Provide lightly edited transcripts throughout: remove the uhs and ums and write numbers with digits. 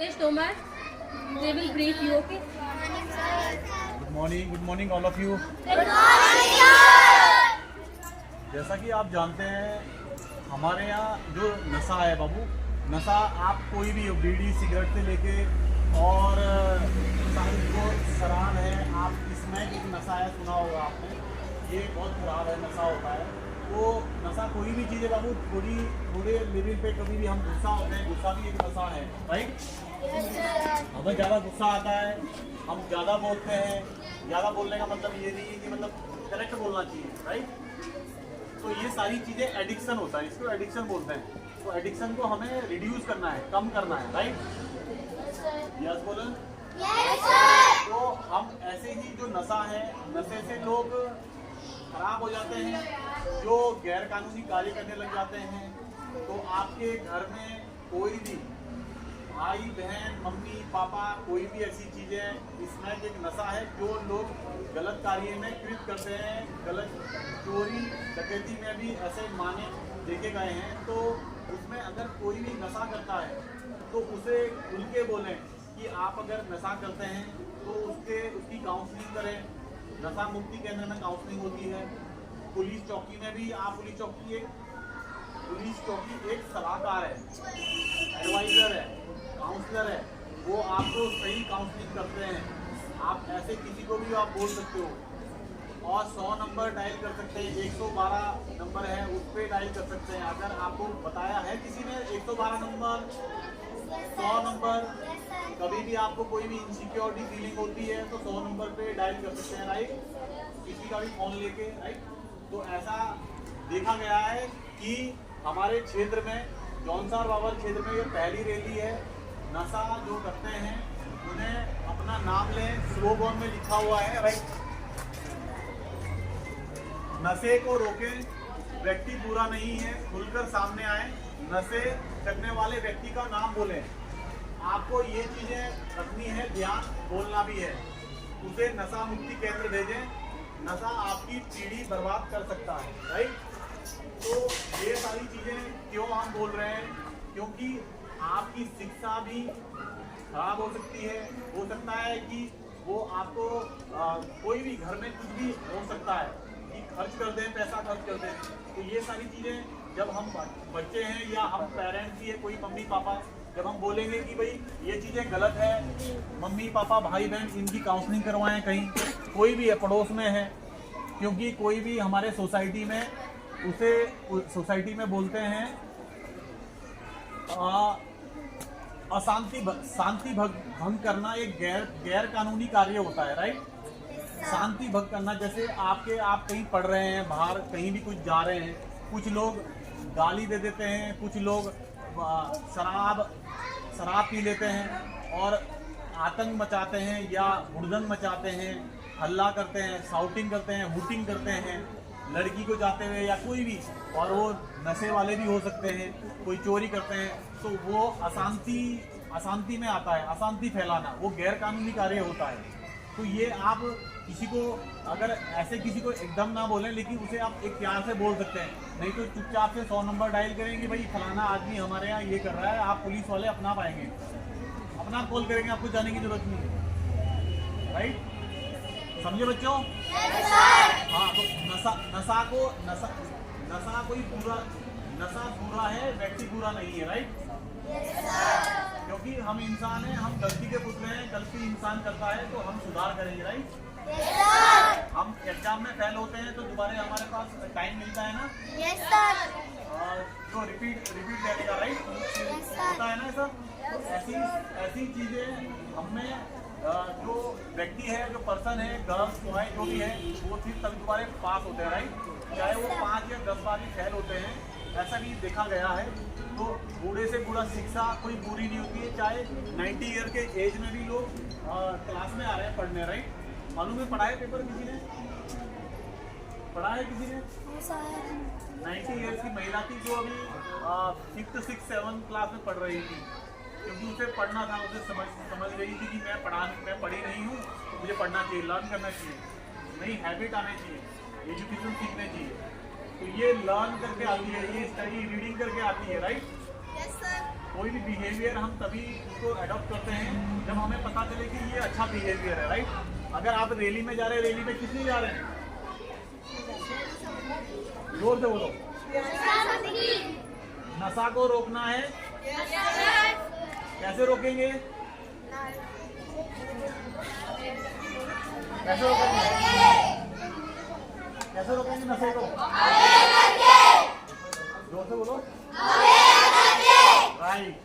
Thomas, they will brief you, okay? Good morning all of you. जैसा कि आप जानते हैं हमारे यहाँ जो नशा है बाबू, नशा आप कोई भी बीड़ी सिगरेट से लेके और सारी जो शराब है, आप इसमें एक नशा है, सुना होगा आपने, ये बहुत खराब है, नशा होता है। तो नशा कोई भी चीज़ है बाबू, थोड़े लेवल पे कभी भी हम गुस्सा होते हैं, गुस्सा भी एक नशा है, राइट? हमें ज़्यादा गुस्सा आता है, हम ज़्यादा बोलते हैं। ज़्यादा बोलने का मतलब ये नहीं है कि मतलब करेक्ट बोलना चाहिए, राइट? तो ये सारी चीज़ें एडिक्शन होता है, इसको एडिक्शन बोलते हैं। तो एडिक्शन को हमें रिड्यूस करना है, कम करना है, राइट? यस बोलो। तो हम ऐसे ही जो नशा है, नशे से लोग खराब हो जाते हैं, जो गैर कानूनी कार्य करने लग जाते हैं। तो आपके घर में कोई भी भाई बहन मम्मी पापा कोई भी ऐसी चीज़ें, इसमें एक नशा है, जो लोग गलत कार्य में कृत करते हैं, गलत चोरी डकैती में भी ऐसे माने देखे गए हैं। तो उसमें अगर कोई भी नशा करता है तो उसे खुल के बोलें कि आप अगर नशा करते हैं तो उसकी काउंसलिंग करें। नशा मुक्ति केंद्र में काउंसलिंग होती है। पुलिस चौकी में भी, आप पुलिस चौकी एक सलाहकार है, एडवाइज़र है, काउंसलर है, वो आपको सही काउंसलिंग करते हैं। आप ऐसे किसी को भी आप बोल सकते हो और 100 नंबर डायल कर सकते हैं, 112 नंबर है उस पर डायल कर सकते हैं। अगर आपको बताया है किसी ने 112 नंबर, 100 नंबर, कभी भी आपको कोई भी इनसिक्योरिटी फीलिंग होती है तो 100 नंबर पे डायल कर सकते हैं, राइट? किसी का भी फोन लेके, राइट? तो ऐसा देखा गया है कि हमारे क्षेत्र में, जौनसार बाबर क्षेत्र में ये पहली रैली है। नशा जो करते हैं उन्हें अपना नाम लें, स्लोगन में लिखा हुआ है, राइट? नशे को रोकें, व्यक्ति बुरा नहीं है, खुलकर सामने आए, नशे करने वाले व्यक्ति का नाम बोलें। आपको ये चीज़ें रखनी है, ध्यान बोलना भी है। उसे नशा मुक्ति केंद्र भेजें। नशा आपकी पीढ़ी बर्बाद कर सकता है, राइट? तो ये सारी चीज़ें क्यों हम बोल रहे हैं? क्योंकि आपकी शिक्षा भी खराब हो सकती है। हो सकता है कि वो आपको कोई भी घर में कुछ भी हो सकता है कि खर्च कर दें, पैसा खर्च कर दें। तो ये सारी चीज़ें जब हम बच्चे हैं या हम पेरेंट्स भी है, कोई मम्मी पापा, जब हम बोलेंगे कि भाई ये चीज़ें गलत है, मम्मी पापा भाई बहन इनकी काउंसलिंग करवाएं, कहीं कोई भी है पड़ोस में है, क्योंकि कोई भी हमारे सोसाइटी में उसे सोसाइटी में बोलते हैं शांति भंग करना एक गैर कानूनी कार्य होता है, राइट? शांति भंग करना, जैसे आप कहीं पढ़ रहे हैं, बाहर कहीं भी कुछ जा रहे हैं, कुछ लोग गाली दे देते हैं, कुछ लोग शराब पी लेते हैं और आतंक मचाते हैं या हुड़दंग मचाते हैं, हल्ला करते हैं, शाउटिंग करते हैं, हुटिंग करते हैं लड़की को जाते हुए या कोई भी, और वो नशे वाले भी हो सकते हैं, कोई चोरी करते हैं। तो वो अशांति में आता है, अशांति फैलाना, वो गैर कानूनी कार्य होता है। तो ये आप किसी को, अगर ऐसे किसी को एकदम ना बोलें, लेकिन उसे आप एक प्यार से बोल सकते हैं। नहीं तो चुपचाप से 100 नंबर डायल करेंगे, भाई फलाना आदमी हमारे यहाँ ये कर रहा है, आप पुलिस वाले अपना पाएंगे, अपना कॉल करेंगे, आपको जाने की जरूरत नहीं है, राइट? समझे बच्चों? हाँ, तो नशा बुरा है, व्यक्ति बुरा नहीं है, राइट? क्योंकि हम इंसान हैं, हम गलती के पुतले हैं, गलती इंसान करता है तो हम सुधार करेंगे, राइट? हम एग्जाम में फेल होते हैं तो दोबारा हमारे पास टाइम मिलता है ना? Yes sir. तो रिपीट देने का, राइट? होता है ना सर? तो ऐसी चीजें हमें जो व्यक्ति है, जो पर्सन है, गर्ल्स बॉय जो भी है, वो फिर तभी दोबारा पास होते हैं, राइट? चाहे वो 5 या 10 बार भी फेल होते हैं, ऐसा भी देखा गया है। तो बूढ़े से बूढ़ा शिक्षा कोई बुरी नहीं होती है, चाहे 90 ईयर के एज में भी लोग क्लास में आ रहे हैं पढ़ने, राइट? मालूम है पढ़ा है पेपर किसी ने? पढ़ा है किसी ने? 90 ईयर्स की महिला थी जो अभी 5th 6th 7th क्लास में पढ़ रही थी, क्योंकि उसे पढ़ना था, उसे समझ रही थी कि मैं पढ़ी नहीं हूँ, तो मुझे पढ़ना चाहिए, लर्न करना चाहिए, नई हैबिट आनी चाहिए, एजुकेशन सीखनी चाहिए। तो ये लर्न करके आती है, ये स्टडी रीडिंग करके आती है, राइट? Yes sir. कोई भी बिहेवियर हम तभी उसको अडॉप्ट करते हैं जब हमें पता चले कि ये अच्छा बिहेवियर है, राइट। अगर आप रैली में जा रहे हैं, रैली में किस लिए जा रहे हैं? जोर से बोलो। नशा को रोकना है। कैसे रोकेंगे? कैसे रोकेंगे? कैसे रोकेंगे नशे को? जोर से बोलो। राइट।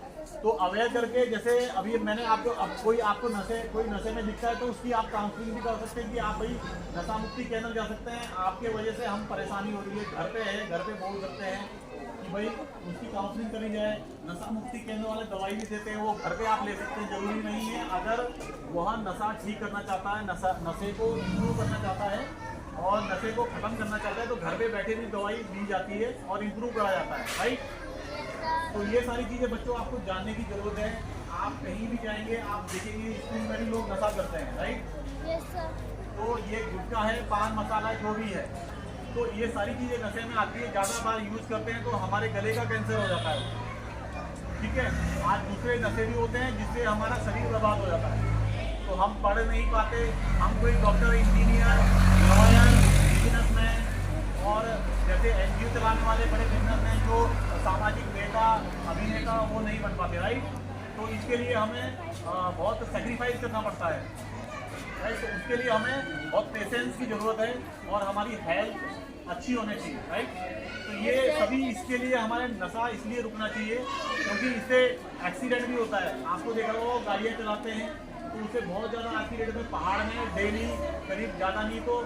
तो अवेयर करके, जैसे अभी मैंने आपको, अब कोई आपको कोई नशे में दिखता है तो उसकी आप काउंसलिंग भी कर सकते हैं कि आप भाई नशा मुक्ति केंद्र जा सकते हैं, आपके वजह से हम परेशानी हो रही है, घर पे है, घर पे बोल सकते हैं कि भाई उसकी काउंसलिंग करी जाए। नशा मुक्ति केंद्र वाले दवाई भी देते हैं, वो घर पे आप ले सकते हैं। जरूरी नहीं है, अगर वह नशा ठीक करना चाहता है, नशे को इम्प्रूव करना चाहता है और नशे को खत्म करना चाहता है, तो घर पे बैठे भी दवाई दी जाती है और इम्प्रूव करा जाता है, राइट। तो ये सारी चीज़ें बच्चों आपको जानने की जरूरत है। आप कहीं भी जाएंगे, आप देखेंगे स्कूल में भी लोग नशा करते हैं, राइट। Yes sir. तो ये गुटखा है, पान मसाला जो भी है, तो ये सारी चीज़ें नशे में आती है। ज़्यादा बार यूज़ करते हैं तो हमारे गले का कैंसर हो जाता है, ठीक है। आज दूसरे नशे भी होते हैं जिससे हमारा शरीर बर्बाद हो जाता है। तो हम पढ़ नहीं पाते, हम कोई डॉक्टर, इंजीनियर, लॉयर, बिजनेसमैन और जैसे एनजीओ चलाने वाले बड़े बिजनेसमैन जो सामाजिक नेता, अभिनेता, वो नहीं बन पाते, राइट। तो इसके लिए हमें बहुत सेक्रीफाइस करना पड़ता है, राइट। तो उसके लिए हमें बहुत पेशेंस की ज़रूरत है और हमारी हेल्थ अच्छी होनी चाहिए, राइट। तो ये सभी, इसके लिए हमारे नशा इसलिए रुकना चाहिए क्योंकि इससे एक्सीडेंट भी होता है। आपको देखा होगा गाड़ियाँ चलाते हैं तो उससे बहुत ज़्यादा एक्सीडेंट में, पहाड़ में डेली करीब ज़्यादा नहीं तो